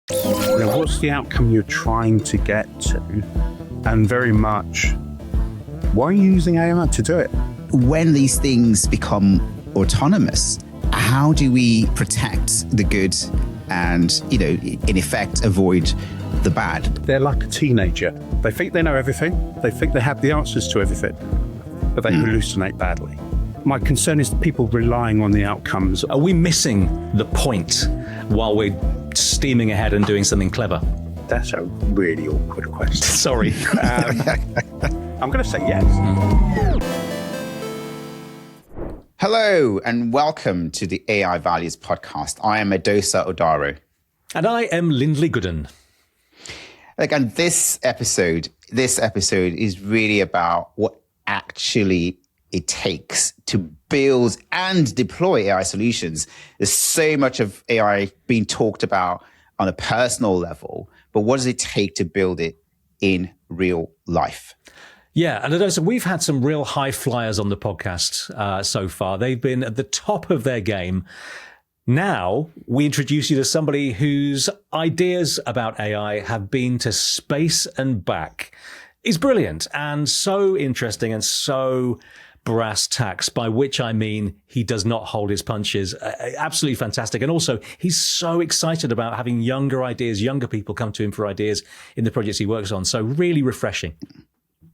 What's the outcome you're trying to get to? And very much, why are you using AI to do it? When these things become autonomous, how do we protect the good and, in effect, avoid the bad? They're like a teenager. They think they know everything. They think they have the answers to everything, but they hallucinate badly. My concern is people relying on the outcomes. Are we missing the point while we're steaming ahead and doing something clever? That's a really awkward question. Sorry. I'm going to say yes. Hello, and welcome to the AI Values Podcast. I am Edosa Odaro. And I am Lindley Gooden. And this episode is really about what actually it takes to build and deploy AI solutions. There's so much of AI being talked about on a personal level, but what does it take to build it in real life? Yeah, and Edosa, we've had some real high flyers on the podcast so far. They've been at the top of their game. Now we introduce you to somebody whose ideas about AI have been to space and back. He's brilliant and so interesting and so brass tacks, by which I mean he does not hold his punches. Absolutely fantastic. And also, he's so excited about having younger ideas, younger people come to him for ideas in the projects he works on. So really refreshing.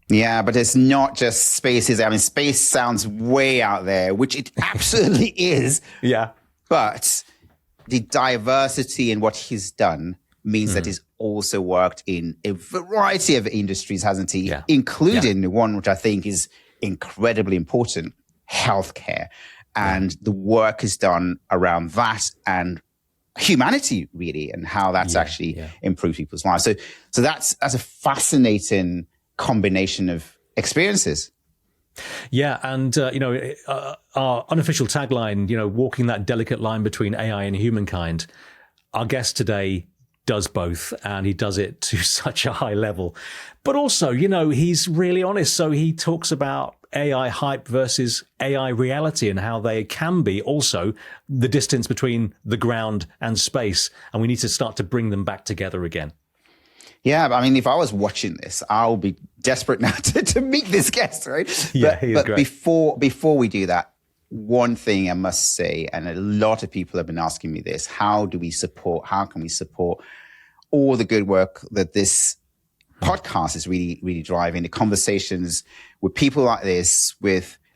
Yeah, but it's not just spaces. I mean, space sounds way out there, which it absolutely is. Yeah. But the diversity in what he's done means that he's also worked in a variety of industries, hasn't he? Yeah. Including one which I think is incredibly important, healthcare. And the work is done around that and humanity, really, and how that's actually improved people's lives. So that's a fascinating combination of experiences. Yeah, and our unofficial tagline, walking that delicate line between AI and humankind. Our guest today does both, and he does it to such a high level. But also, he's really honest. So he talks about AI hype versus AI reality and how they can be also the distance between the ground and space. And we need to start to bring them back together again. Yeah, I mean, if I was watching this, I'll be desperate now to meet this guest, right? Yeah, he is great. Before we do that, one thing I must say, and a lot of people have been asking me this, how can we support all the good work that this podcast is really driving, the conversations with people like this,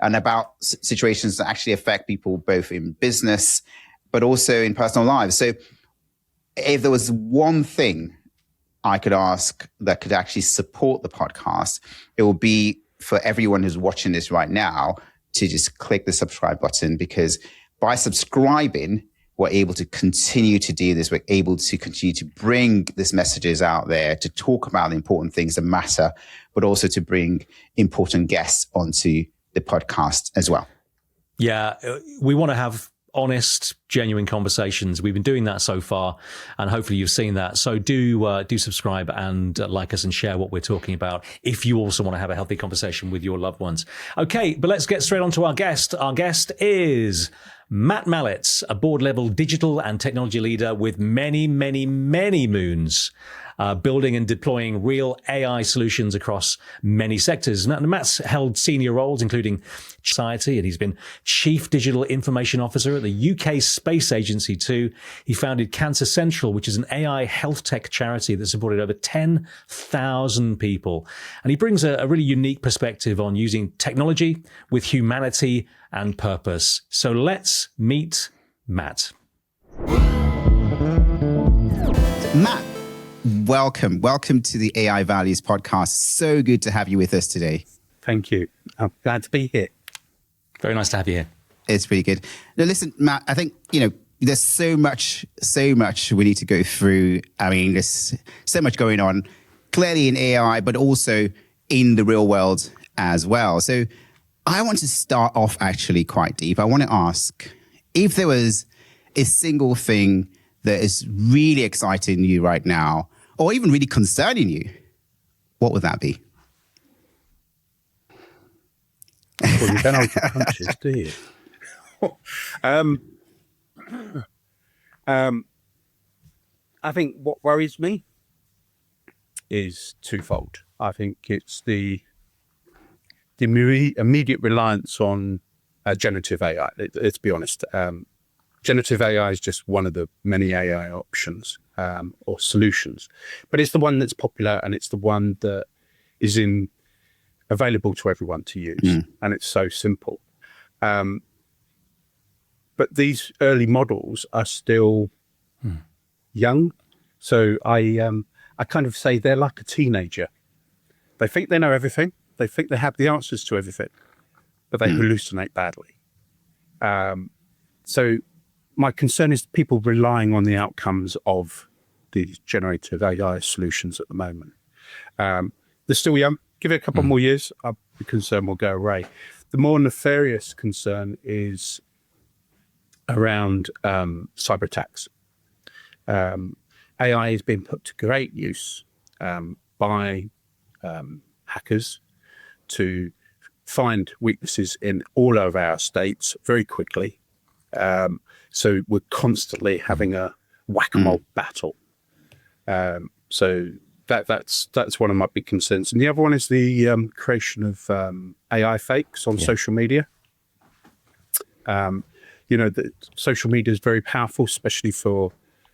and about situations that actually affect people both in business, but also in personal lives. So if there was one thing I could ask that could actually support the podcast, it will be for everyone who's watching this right now to just click the subscribe button, because by subscribing, we're able to continue to do this. We're able to continue to bring these messages out there, to talk about the important things that matter, but also to bring important guests onto the podcast as well. Yeah, we want to have honest, genuine conversations. We've been doing that so far, and hopefully you've seen that. So do subscribe and like us and share what we're talking about if you also want to have a healthy conversation with your loved ones. Okay, but let's get straight on to our guest. Our guest is Mat Mallett, a board-level digital and technology leader with many, many, many moons, building and deploying real AI solutions across many sectors. Now, Matt's held senior roles, including Society, and he's been Chief Digital Information Officer at the UK Space Agency too. He founded Cancer Central, which is an AI health tech charity that supported over 10,000 people. And he brings a really unique perspective on using technology with humanity and purpose. So let's meet Matt. Matt, welcome to the AI Values Podcast. So good to have you with us today. Thank you. I'm glad to be here. Very nice to have you here. It's really good. Now, listen, Matt, I think, there's so much we need to go through. I mean, there's so much going on, clearly in AI, but also in the real world as well. So I want to start off actually quite deep. I want to ask if there was a single thing that is really exciting you right now, or even really concerning you, what would that be? Well, you don't hold your punches, do you? I think what worries me is twofold. I think it's the immediate reliance on generative AI. Let's be honest. Generative AI is just one of the many AI options or solutions, but it's the one that's popular and it's the one that is available to everyone to use, and it's so simple. But these early models are still young, so I kind of say they're like a teenager. They think they know everything. They think they have the answers to everything, but they hallucinate badly. So my concern is people relying on the outcomes of these generative AI solutions at the moment. They're still young. Give it a couple more years, the concern will go away. The more nefarious concern is around cyberattacks. AI has been put to great use by hackers to find weaknesses in all of our states very quickly. So we're constantly having a whack-a-mole battle. So that's one of my big concerns. And the other one is the creation of AI fakes on social media. The social media is very powerful, especially for,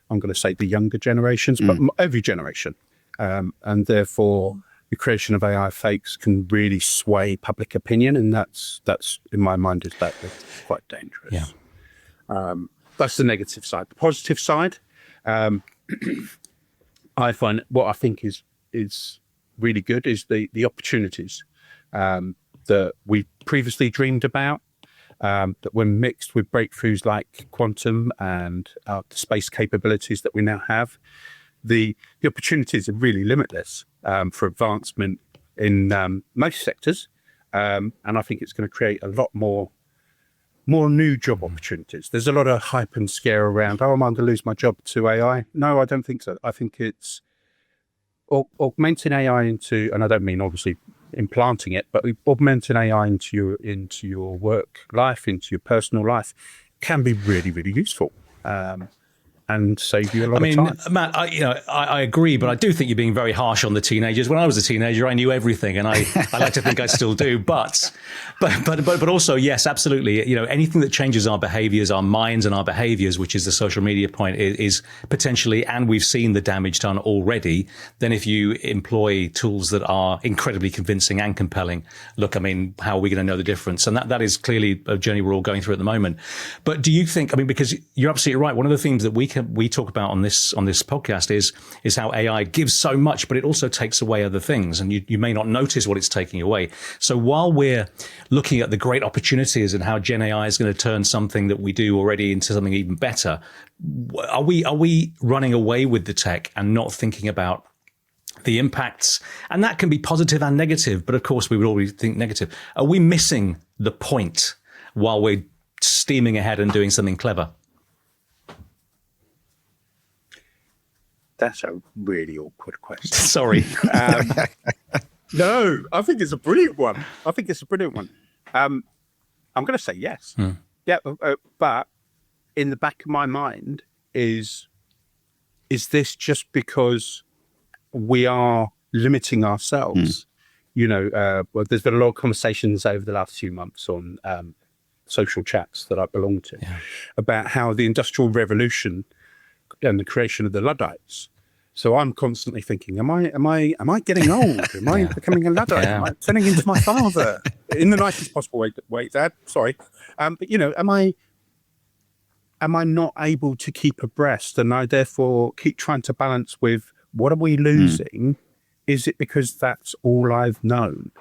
I'm going to say, the younger generations, but every generation. And therefore, the creation of AI fakes can really sway public opinion, and that's in my mind is that quite dangerous. Yeah. That's the negative side. The positive side, I find what I think is really good is the opportunities that we previously dreamed about, that when mixed with breakthroughs like quantum and the space capabilities that we now have, the opportunities are really limitless for advancement in most sectors, and I think it's going to create a lot more new job opportunities. There's a lot of hype and scare around, am I going to lose my job to AI? No, I don't think so. I think it's augmenting AI into, and I don't mean obviously implanting it, but augmenting AI into your work life, into your personal life, can be really, really useful. And save you a lot of time. Matt, I agree, but I do think you're being very harsh on the teenagers. When I was a teenager, I knew everything, and I like to think I still do. But also, yes, absolutely. Anything that changes our behaviors, our minds, and our behaviors, which is the social media point, is potentially, and we've seen the damage done already. Then, if you employ tools that are incredibly convincing and compelling, look, how are we going to know the difference? And that is clearly a journey we're all going through at the moment. But do you think? Because you're absolutely right. One of the themes that we talk about on this podcast is how AI gives so much, but it also takes away other things, and you may not notice what it's taking away. So while we're looking at the great opportunities and how Gen AI is going to turn something that we do already into something even better, are we running away with the tech and not thinking about the impacts? And that can be positive and negative, but of course we would always think negative. Are we missing the point while we're steaming ahead and doing something clever? That's a really awkward question. Sorry. No, I think it's a brilliant one. I'm going to say yes. Yeah, but in the back of my mind is this just because we are limiting ourselves? Well, there's been a lot of conversations over the last few months on social chats that I belong to about how the Industrial Revolution and the creation of the Luddites. So I'm constantly thinking, am I getting old? Am I becoming a Luddite? Am I turning into my father in the nicest possible way, Dad? Sorry, but am I not able to keep abreast, and I therefore keep trying to balance with what are we losing? Is it because that's all I've known?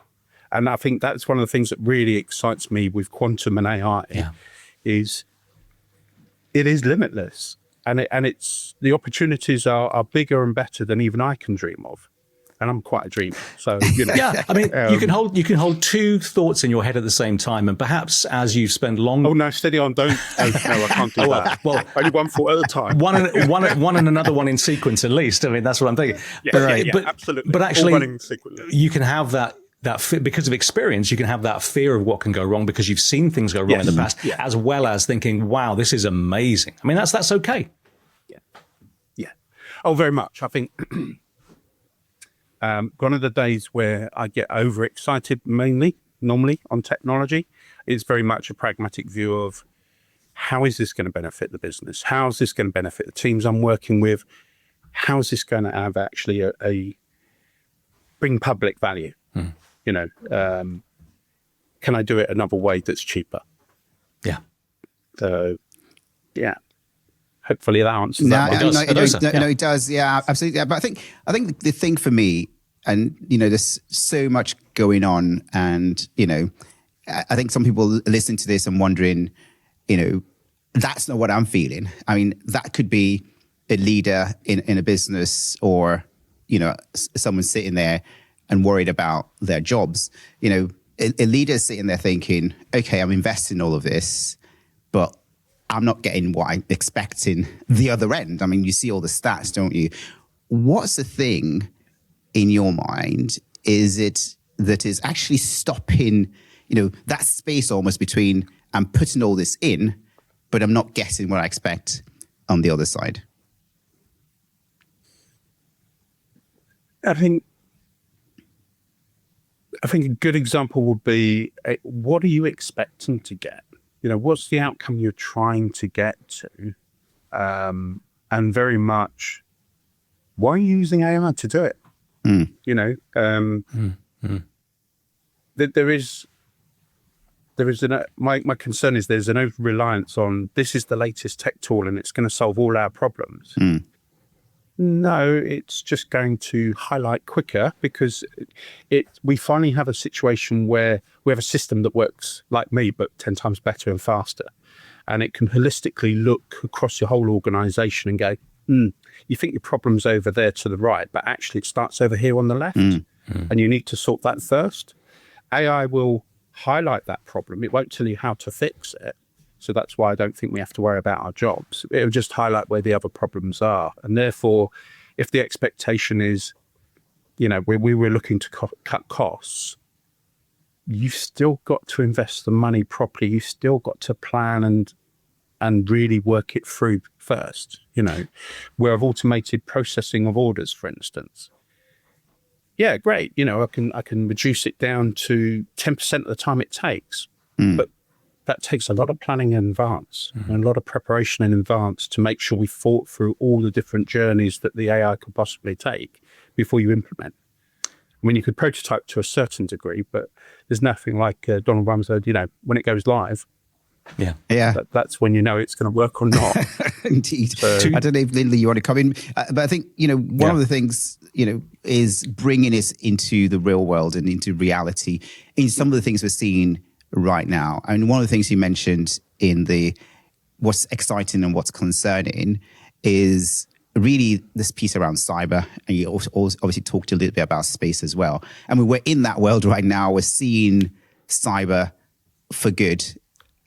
And I think that's one of the things that really excites me with quantum and AI is it is limitless. And it's the opportunities are bigger and better than even I can dream of, and I'm quite a dreamer. So you can hold two thoughts in your head at the same time, and perhaps as you spend long. Oh no, steady on! Don't. No, I can't do that. Well, only one thought at a time. One and another one in sequence, at least. That's what I'm thinking. But absolutely. But actually, you can have that because of experience, you can have that fear of what can go wrong because you've seen things go wrong in the past, as well as thinking, "Wow, this is amazing." That's okay. Oh, very much. I think gone are the days where I get overexcited normally on technology. It's very much a pragmatic view of how is this going to benefit the business? How is this going to benefit the teams I'm working with? How is this going to have actually a bring public value? You know, can I do it another way that's cheaper? Yeah. So, yeah. Hopefully that answers that. No, it does. Yeah, absolutely. But I think the thing for me, and there's so much going on, and I think some people listening to this and wondering, that's not what I'm feeling. I mean, that could be a leader in a business, or someone sitting there and worried about their jobs. A leader sitting there thinking, okay, I'm investing all of this, but I'm not getting what I'm expecting the other end. I mean, you see all the stats, don't you? What's the thing in your mind is it that is actually stopping, that space almost between I'm putting all this in, but I'm not getting what I expect on the other side? I think a good example would be, what are you expecting to get? What's the outcome you're trying to get to? And very much, why are you using AI to do it? My concern is there's an over-reliance on this is the latest tech tool and it's going to solve all our problems. No, it's just going to highlight quicker, because we finally have a situation where we have a system that works like me, but 10 times better and faster. And it can holistically look across your whole organization and go, you think your problem's over there to the right, but actually it starts over here on the left. And you need to sort that first. AI will highlight that problem. It won't tell you how to fix it. So that's why I don't think we have to worry about our jobs. It'll just highlight where the other problems are. And therefore, if the expectation is, we were looking to cut costs, you've still got to invest the money properly. You've still got to plan and really work it through first. Where I've automated processing of orders, for instance. Yeah, great. I can reduce it down to 10% of the time it takes. But that takes a lot of planning in advance and a lot of preparation in advance to make sure we thought through all the different journeys that the AI could possibly take before you implement. I mean, you could prototype to a certain degree, but there's nothing like Donald Rumsfeld, when it goes live. Yeah. That's when it's going to work or not. Indeed. I don't know if Lindley, you want to come in, but I think, one of the things, is bringing us into the real world and into reality in some of the things we're seeing right now. And one of the things you mentioned in what's exciting and what's concerning is really this piece around cyber. And you also obviously talked a little bit about space as well. I mean, we're in that world right now. We're seeing cyber for good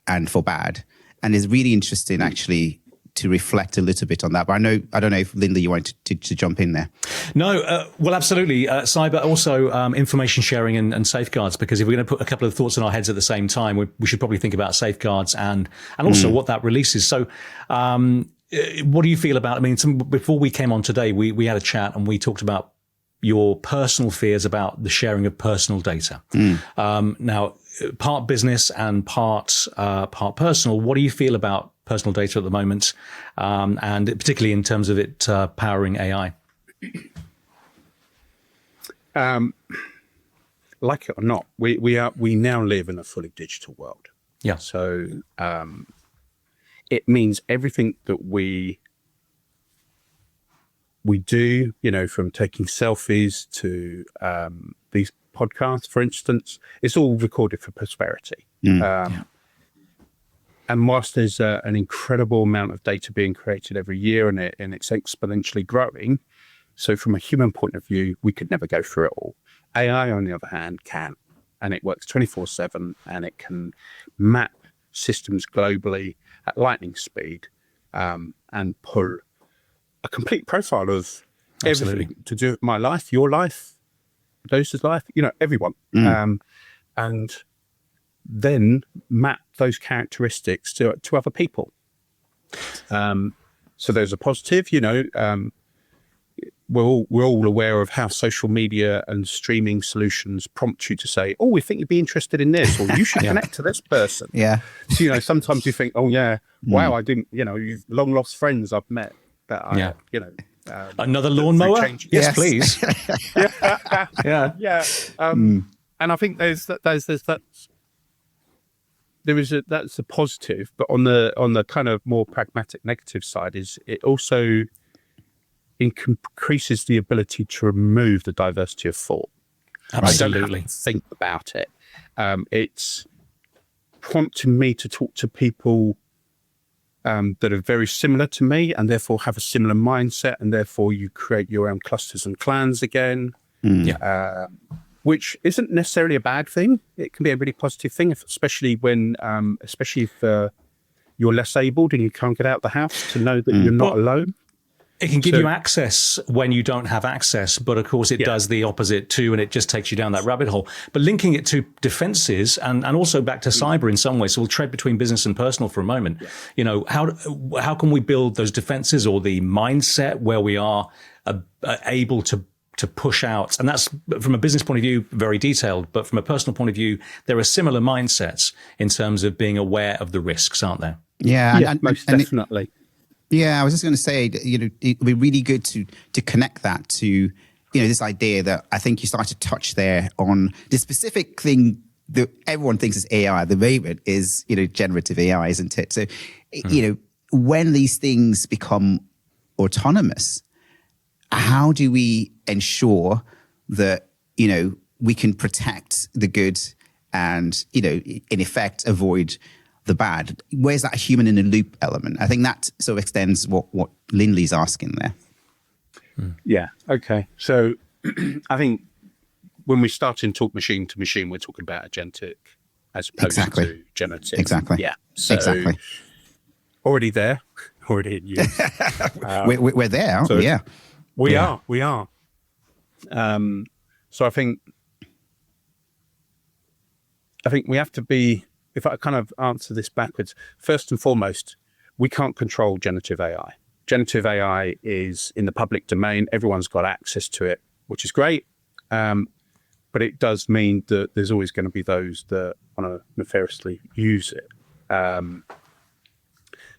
and for bad. And it's really interesting actually to reflect a little bit on that. But I don't know if Lindley, you want to jump in there. No, well, absolutely. Cyber, also information sharing and safeguards, because if we're going to put a couple of thoughts in our heads at the same time, we should probably think about safeguards and also what that releases. So what do you feel about, before we came on today, we had a chat and we talked about your personal fears about the sharing of personal data. Now, part business and part personal, what do you feel about personal data at the moment, and particularly in terms of it powering AI? Like it or not, we now live in a fully digital world. Yeah. So it means everything that we do, from taking selfies to these podcasts, for instance, it's all recorded for prosperity. And whilst there's an incredible amount of data being created every year and it's exponentially growing, so from a human point of view, we could never go through it all. AI, on the other hand, can, and it works 24/7, and it can map systems globally at lightning speed and pull a complete profile of everything to do with my life, your life, Edosa's life, everyone. And then map those characteristics to other people. So there's a positive, we're all aware of how social media and streaming solutions prompt you to say, "Oh, we think you'd be interested in this," or "You should connect to this person." Yeah. So, sometimes you think, "Oh, yeah, wow, I didn't." You've long lost friends I've met that I, another lawnmower. Yes, please. Yeah. And I think that's a positive, but on the kind of more pragmatic negative side is it also increases the ability to remove the diversity of thought. Absolutely. I don't have to think about it. It's prompting me to talk to people that are very similar to me and therefore have a similar mindset, and therefore you create your own clusters and clans again. Which isn't necessarily a bad thing. It can be a really positive thing, especially if you're less abled and you can't get out of the house, to know that you're not alone. It can give you access when you don't have access, but of course it does the opposite too, and it just takes you down that rabbit hole. But linking it to defenses and also back to cyber in some way, so we'll tread between business and personal for a moment. How can we build those defenses or the mindset where we are able to push out? And that's, from a business point of view, very detailed, but from a personal point of view, there are similar mindsets in terms of being aware of the risks, aren't there? Yeah, most definitely. I was just going to say, it would be really good to connect that to, this idea that I think you started to touch there on the specific thing that everyone thinks is AI. The favorite is, generative AI, isn't it? So, when these things become autonomous, how do we ensure that, we can protect the good and, in effect, avoid the bad? Where's that human in the loop element? I think that sort of extends what Lindley's asking there. Yeah. Okay. So I think when we start in talk machine to machine, we're talking about agentic as opposed to generative. Exactly. Yeah. So already there, already in use. We're there, aren't we? Yeah. We are. So I think we have to be, if I kind of answer this backwards, first and foremost, we can't control generative AI. Generative AI is in the public domain. Everyone's got access to it, which is great. But it does mean that there's always going to be those that want to nefariously use it.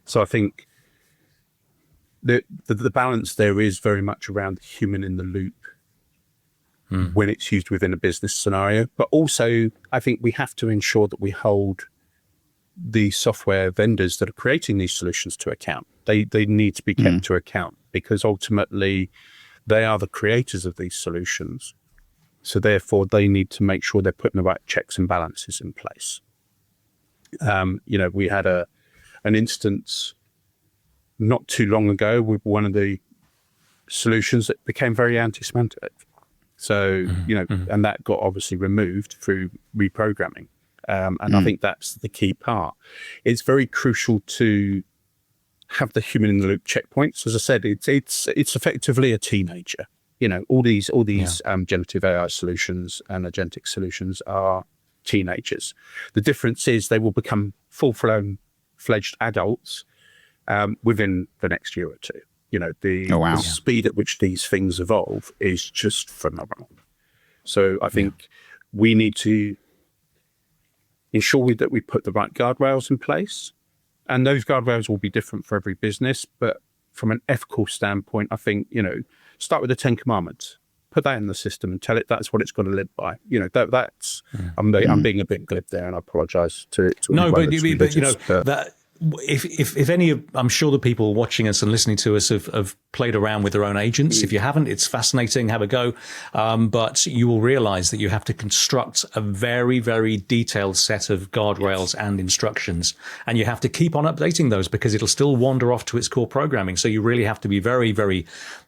So I think the balance there is very much around the human in the loop when it's used within a business scenario. But also, I think we have to ensure that we hold the software vendors that are creating these solutions to account. They need to be kept to account, because ultimately they are the creators of these solutions. So therefore, they need to make sure they're putting the right checks and balances in place. We had an instance not too long ago with one of the solutions that became very anti-semantic. So, and that got obviously removed through reprogramming. And I think that's the key part. It's very crucial to have the human in the loop checkpoints. As I said, it's effectively a teenager. All these generative AI solutions and agentic solutions are teenagers. The difference is they will become full-fledged adults within the next year or two. The speed at which these things evolve is just phenomenal. So I think we need to ensure that we put the right guardrails in place, and those guardrails will be different for every business. But from an ethical standpoint, I think, start with the 10 Commandments, put that in the system and tell it that's what it's got to live by. That's, I'm being a bit glib there, and I apologize to no, but that. If any of, I'm sure the people watching us and listening to us have played around with their own agents. If you haven't, it's fascinating. Have a go. But you will realize that you have to construct a very, very detailed set of guardrails and instructions. And you have to keep on updating those, because it'll still wander off to its core programming. So you really have to be very, very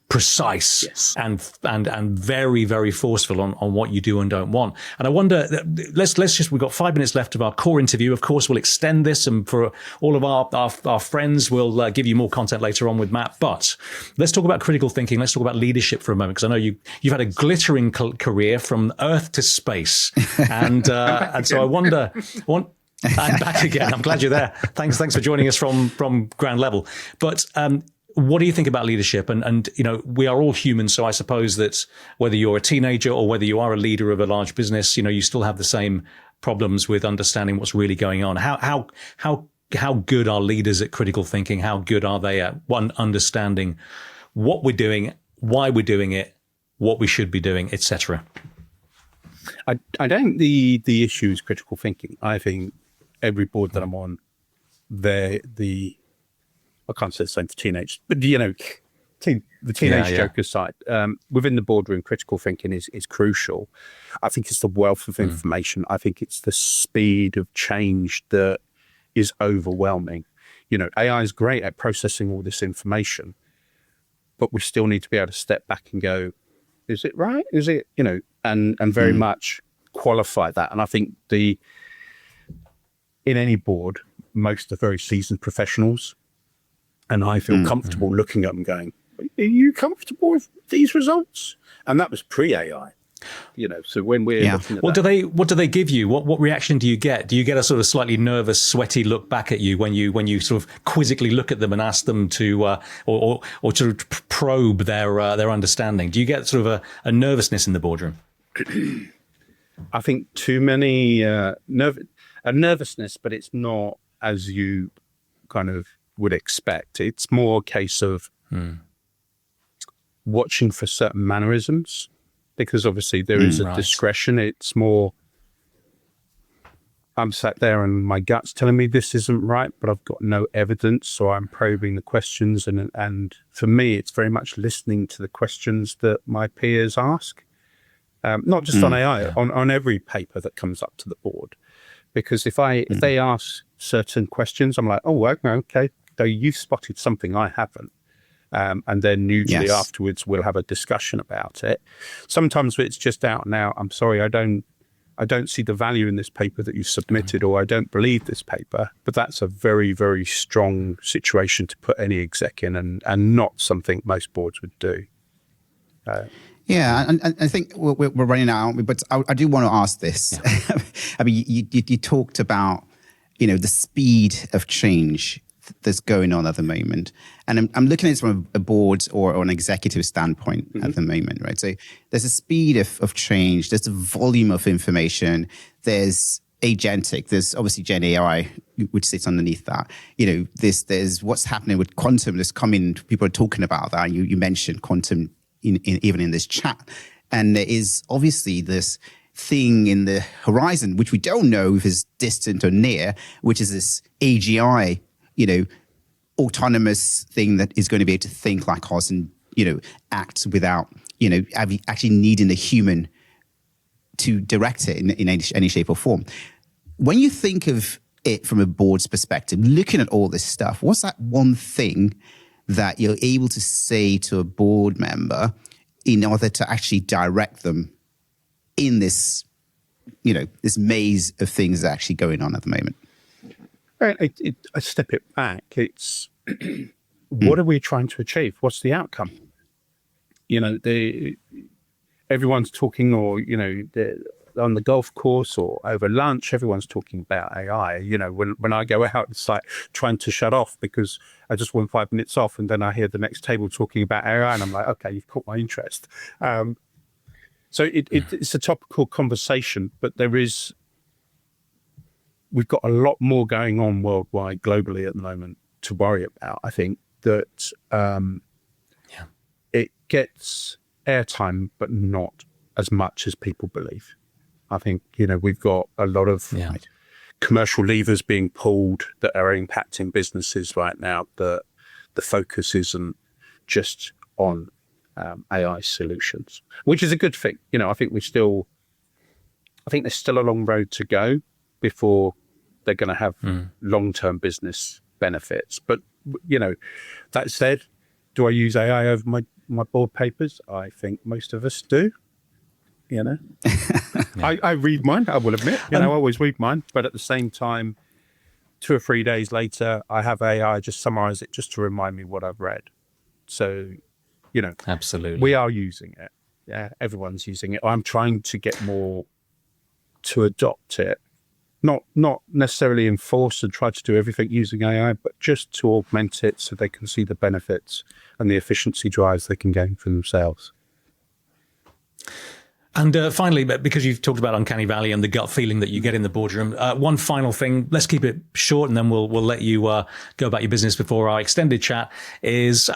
precise and very, very forceful on what you do and don't want. And I wonder, we've got 5 minutes left of our core interview. Of course, we'll extend this, and for all of our friends, we'll give you more content later on with Matt. But let's talk about critical thinking. Let's talk about leadership for a moment, because I know you've had a glittering career from Earth to space. And so I wonder, I'm back again. I'm glad you're there. Thanks for joining us from ground level. But what do you think about leadership? And we are all human, so I suppose that whether you're a teenager or whether you are a leader of a large business, you still have the same problems with understanding what's really going on. How good are leaders at critical thinking? How good are they at understanding what we're doing, why we're doing it, what we should be doing, etc.? I don't think the issue is critical thinking. I think every board that I'm on, I can't say the same for teenage, but the teenage joke aside, within the boardroom, critical thinking is crucial. I think it's the wealth of information. I think it's the speed of change that is overwhelming. AI is great at processing all this information, but we still need to be able to step back and go, is it right? Is it, and very much qualify that. And I think in any board, most are very seasoned professionals. And I feel comfortable looking at them going, are you comfortable with these results? And that was pre-AI. So when we're looking at what do they give you? What reaction do you get? Do you get a sort of slightly nervous, sweaty look back at you when you sort of quizzically look at them and ask them to or sort of probe their understanding? Do you get sort of a nervousness in the boardroom? I think too many a nervousness, but it's not as you kind of would expect. It's more a case of watching for certain mannerisms. Because obviously there is a discretion. It's more, I'm sat there and my gut's telling me this isn't right, but I've got no evidence, so I'm probing the questions. And for me, it's very much listening to the questions that my peers ask, not just on AI, on every paper that comes up to the board. Because if they ask certain questions, I'm like, oh, okay, so you've spotted something I haven't. And then usually afterwards we'll have a discussion about it. Sometimes it's just out and out, I'm sorry, I don't see the value in this paper that you submitted, or I don't believe this paper. But that's a very, very strong situation to put any exec in, and not something most boards would do. And I think we're running out, but I do want to ask this. Yeah. I mean, you talked about, the speed of change that's going on at the moment. And I'm looking at it from a board or an executive standpoint at the moment, right? So there's a speed of change, there's a volume of information, there's agentic, there's obviously Gen AI, which sits underneath that. There's what's happening with quantum that's coming, people are talking about that. You mentioned quantum even in this chat. And there is obviously this thing in the horizon, which we don't know if it's distant or near, which is this AGI, autonomous thing that is going to be able to think like us and, act without, actually needing a human to direct it in any shape or form. When you think of it from a board's perspective, looking at all this stuff, what's that one thing that you're able to say to a board member in order to actually direct them in this, this maze of things that are actually going on at the moment? I step it back. It's what are we trying to achieve? What's the outcome? Everyone's talking, or on the golf course or over lunch, everyone's talking about AI. When I go out, it's like trying to shut off because I just want 5 minutes off, and then I hear the next table talking about AI, and I'm like, okay, you've caught my interest. So it's a topical conversation, but we've got a lot more going on worldwide, globally at the moment to worry about. I think that it gets airtime, but not as much as people believe. I think, we've got a lot of commercial levers being pulled that are impacting businesses right now, that the focus isn't just on AI solutions, which is a good thing. I think there's still a long road to go before they're going to have long-term business benefits. But, that said, do I use AI over my board papers? I think most of us do, I read mine, I will admit, I always read mine. But at the same time, 2 or 3 days later, I have AI just summarize it just to remind me what I've read. So, absolutely, we are using it. Yeah, everyone's using it. I'm trying to get more to adopt it. not necessarily enforce and try to do everything using AI, but just to augment it so they can see the benefits and the efficiency drives they can gain for themselves. And finally, because you've talked about Uncanny Valley and the gut feeling that you get in the boardroom, one final thing, let's keep it short and then we'll let you go about your business before our extended chat, is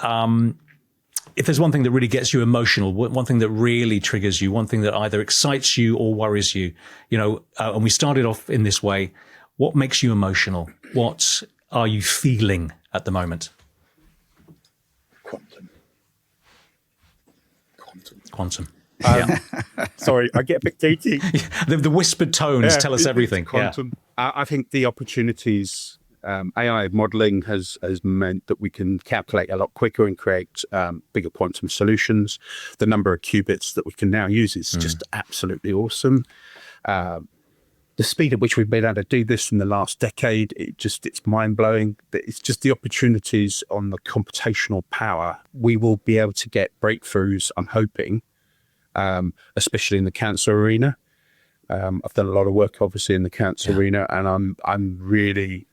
if there's one thing that really gets you emotional, one thing that really triggers you, one thing that either excites you or worries you, and we started off in this way, what makes you emotional? What are you feeling at the moment? Quantum. Sorry, I get a bit geeky. The whispered tones tell us everything. Quantum. Yeah. I think the opportunities, AI modeling has meant that we can calculate a lot quicker and create bigger quantum solutions. The number of qubits that we can now use is just absolutely awesome. The speed at which we've been able to do this in the last decade, it's mind-blowing. It's just the opportunities on the computational power. We will be able to get breakthroughs, I'm hoping, especially in the cancer arena. I've done a lot of work, obviously, in the cancer arena, and I'm really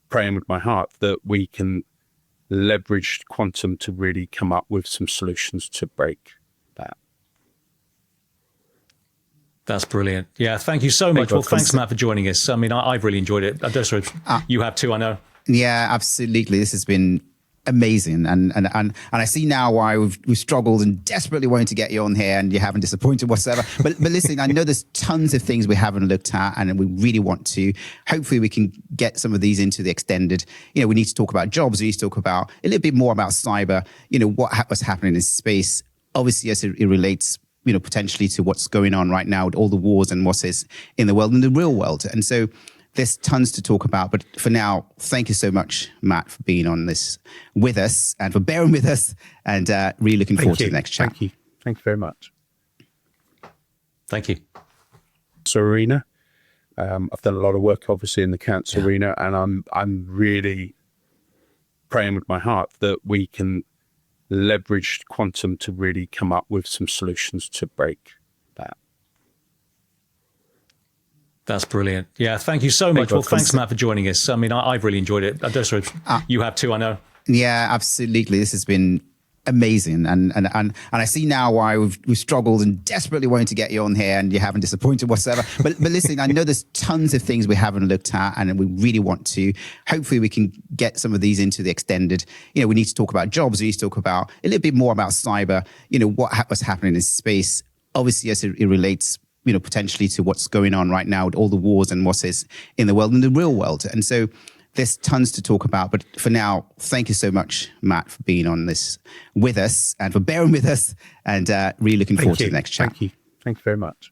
praying with my heart that we can leverage quantum to really come up with some solutions to break that. That's brilliant. Yeah, thank you so much. Well, thanks, Matt, for joining us. I mean, I've really enjoyed it. Edosa, you have too, I know. Yeah, absolutely. This has been amazing, and I see now why we've struggled and desperately wanting to get you on here, and you haven't disappointed whatsoever. But listen, I know there's tons of things we haven't looked at, and we really want to. Hopefully, we can get some of these into the extended. We need to talk about jobs. We need to talk about a little bit more about cyber. What's happening in space. Obviously, as it relates, potentially to what's going on right now with all the wars and what is in the world and the real world. And so there's tons to talk about. But for now, thank you so much, Matt, for being on this with us and for bearing with us, and really looking forward to the next chat. Thank you. Thank you very much. Thank you. Arena. I've done a lot of work, obviously, in the cancer arena, and I'm really praying with my heart that we can leverage quantum to really come up with some solutions to break that. That's brilliant. Yeah, thank you so much. Well, thanks, Matt, for joining us. I mean, I've really enjoyed it. Edosa, you have too, I know. Yeah, absolutely. This has been amazing, and I see now why we've struggled and desperately wanting to get you on here, and you haven't disappointed whatsoever. But listen, I know there's tons of things we haven't looked at, and we really want to. Hopefully, we can get some of these into the extended. We need to talk about jobs. We need to talk about a little bit more about cyber. What's happening in space. Obviously, as it relates, potentially to what's going on right now with all the wars and what is in the world and the real world. And so there's tons to talk about. But for now, thank you so much, Matt, for being on this with us and for bearing with us, and really looking forward to the next chat. Thank you. Thank you very much.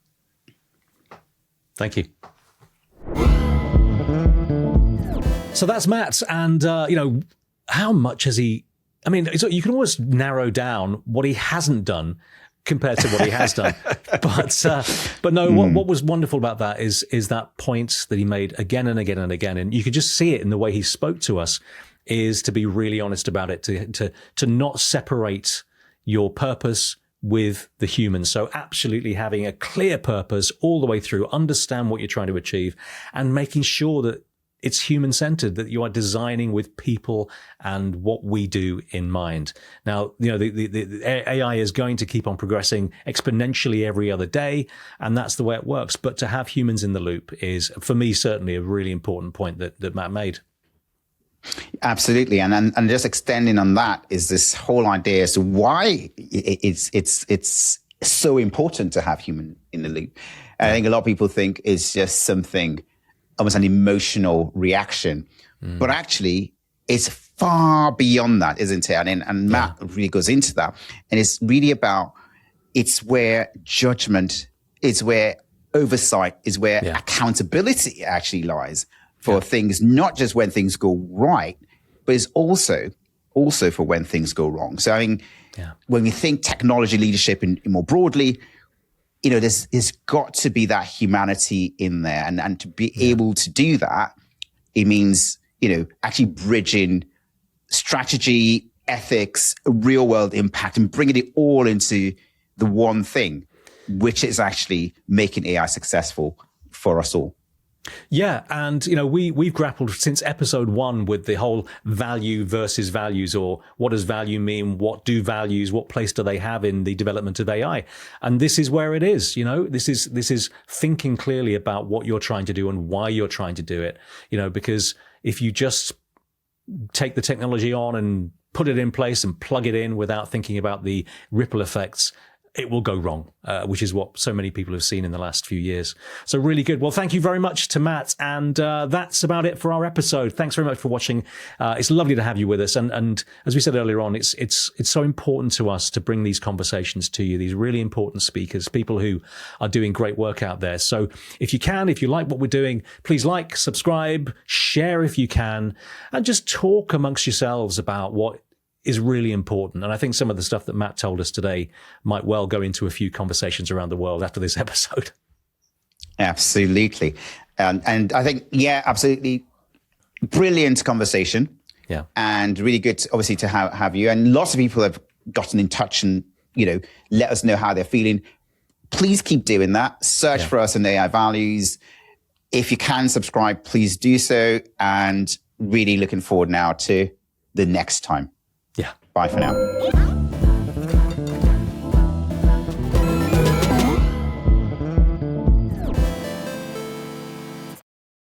Thank you. So that's Matt. And, how much has he... I mean, you can almost narrow down what he hasn't done compared to what he has done. But no, what was wonderful about that is that point that he made again and again and again. And you could just see it in the way he spoke to us, is to be really honest about it, to not separate your purpose with the human. So absolutely having a clear purpose all the way through, understand what you're trying to achieve, and making sure that it's human-centered, that you are designing with people and what we do in mind. Now, the AI is going to keep on progressing exponentially every other day, and that's the way it works. But to have humans in the loop is, for me, certainly a really important point that Matt made. Absolutely, and just extending on that is this whole idea as to why it's so important to have human in the loop. And I think a lot of people think it's just something, almost an emotional reaction, but actually it's far beyond that, isn't it? And Matt really goes into that, and it's really about, it's where judgment, it's where oversight, is where accountability actually lies for things, not just when things go right, but it's also for when things go wrong. So I mean, when we think technology leadership in more broadly, there's got to be that humanity in there. And to be able to do that, it means, actually bridging strategy, ethics, real world impact, and bringing it all into the one thing, which is actually making AI successful for us all. Yeah, and we've grappled since episode 1 with the whole value versus values, or what does value mean? What place do they have in the development of AI? And this is where it is. This is thinking clearly about what you're trying to do and why you're trying to do it. Because if you just take the technology on and put it in place and plug it in without thinking about the ripple effects, it will go wrong, which is what so many people have seen in the last few years. So really good. Well, thank you very much to Matt. And that's about it for our episode. Thanks very much for watching. It's lovely to have you with us. And as we said earlier on, it's so important to us to bring these conversations to you, these really important speakers, people who are doing great work out there. So if you like what we're doing, please like, subscribe, share if you can, and just talk amongst yourselves about what is really important. And I think some of the stuff that Matt told us today might well go into a few conversations around the world after this episode. Absolutely. And I think, absolutely brilliant conversation. Yeah. And really good, obviously, to have you. And lots of people have gotten in touch and, let us know how they're feeling. Please keep doing that. Search for us in AI Values. If you can subscribe, please do so. And really looking forward now to the next time. Yeah. Bye for now.